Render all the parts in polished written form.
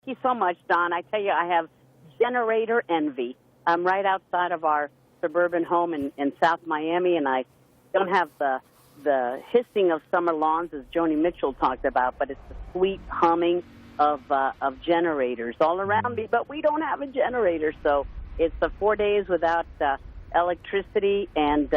you so much, Don. I tell you, I have generator envy. I'm right outside of our suburban home in South Miami, and I don't have the hissing of summer lawns, as Joni Mitchell talked about, but it's the sweet humming of generators all around me. But we don't have a generator, so it's 4 days without electricity, and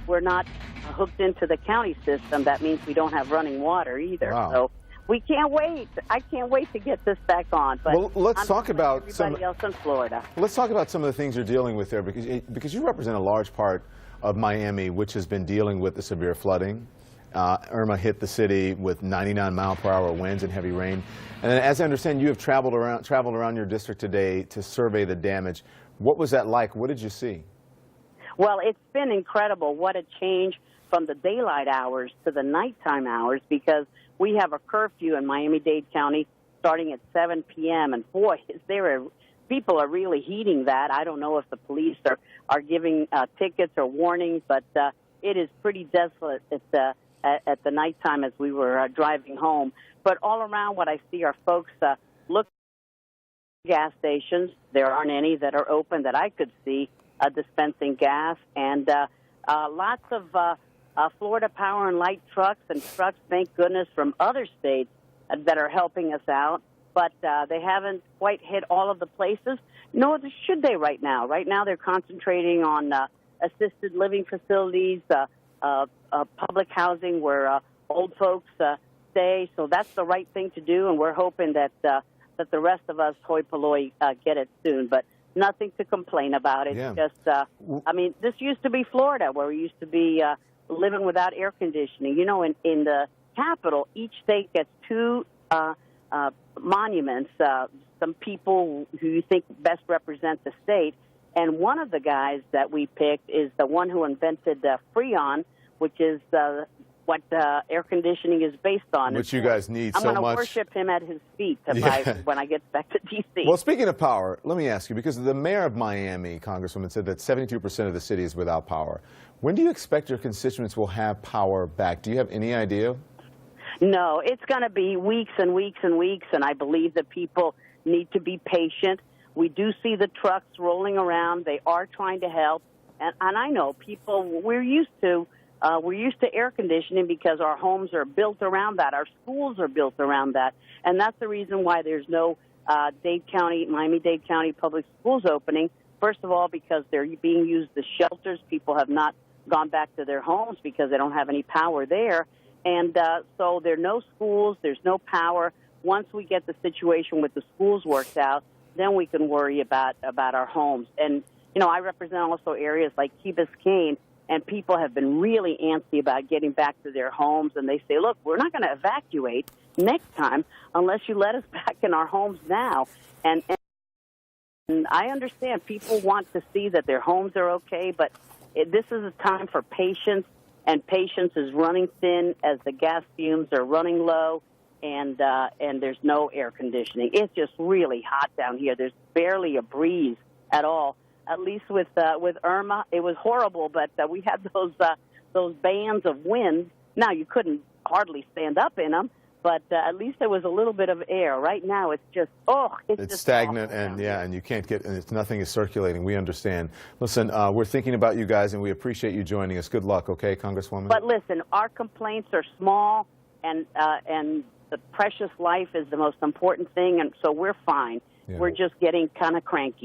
we're not hooked into the county system. That means we don't have running water either. Wow. So we can't wait. I can't wait to get this back on. But well, let's talk about everybody else in Florida. Let's talk about some of the things you're dealing with there, because you represent a large part of Miami, which has been dealing with the severe flooding. Irma hit the city with 99-mile-per-hour winds and heavy rain. And as I understand, you have traveled around your district today to survey the damage. What was that like? What did you see? Well, it's been incredible. What a change from the daylight hours to the nighttime hours, because we have a curfew in Miami-Dade County starting at 7 p.m. And boy, people are really heeding that. I don't know if the police are giving tickets or warnings, but it is pretty desolate at the nighttime as we were driving home. But all around, what I see are folks looking at gas stations. There aren't any that are open that I could see dispensing gas, and lots of Florida Power and Light trucks and trucks, thank goodness, from other states that are helping us out. But they haven't quite hit all of the places, nor should they right now. Right now they're concentrating on assisted living facilities, public housing where old folks stay. So that's the right thing to do, and we're hoping that the rest of us, hoi polloi, get it soon. But nothing to complain about. It's just, I mean, this used to be Florida, where we used to be living without air conditioning. You know, in the capital, each state gets two monuments, some people who you think best represent the state. And one of the guys that we picked is the one who invented Freon, which is what air conditioning is based on. Which you guys need so much. I'm going to worship him at his feet when I get back to D.C. Well, speaking of power, let me ask you, because the mayor of Miami, Congresswoman, said that 72% of the city is without power. When do you expect your constituents will have power back? Do you have any idea? No, it's going to be weeks and weeks and weeks, and I believe that people need to be patient. We do see the trucks rolling around. They are trying to help, and I know people, we're used to air conditioning because our homes are built around that. Our schools are built around that, and that's the reason why there's no Miami-Dade County public schools opening. First of all, because they're being used as shelters. People have not gone back to their homes because they don't have any power there. And so there are no schools, there's no power. Once we get the situation with the schools worked out, then we can worry about our homes. And, you know, I represent also areas like Key Biscayne, and people have been really antsy about getting back to their homes. And they say, look, we're not going to evacuate next time unless you let us back in our homes now. And I understand people want to see that their homes are okay, but this is a time for patience. And patience is running thin as the gas fumes are running low, and there's no air conditioning. It's just really hot down here. There's barely a breeze at all. At least with Irma, it was horrible. But we had those bands of wind. Now you couldn't hardly stand up in them, but at least there was a little bit of air. Right now, it's just it's just stagnant, and you can't get, and nothing is circulating. We understand. Listen, we're thinking about you guys, and we appreciate you joining us. Good luck, okay, Congresswoman? But listen, our complaints are small, and the precious life is the most important thing, and so we're fine. Yeah. We're just getting kind of cranky.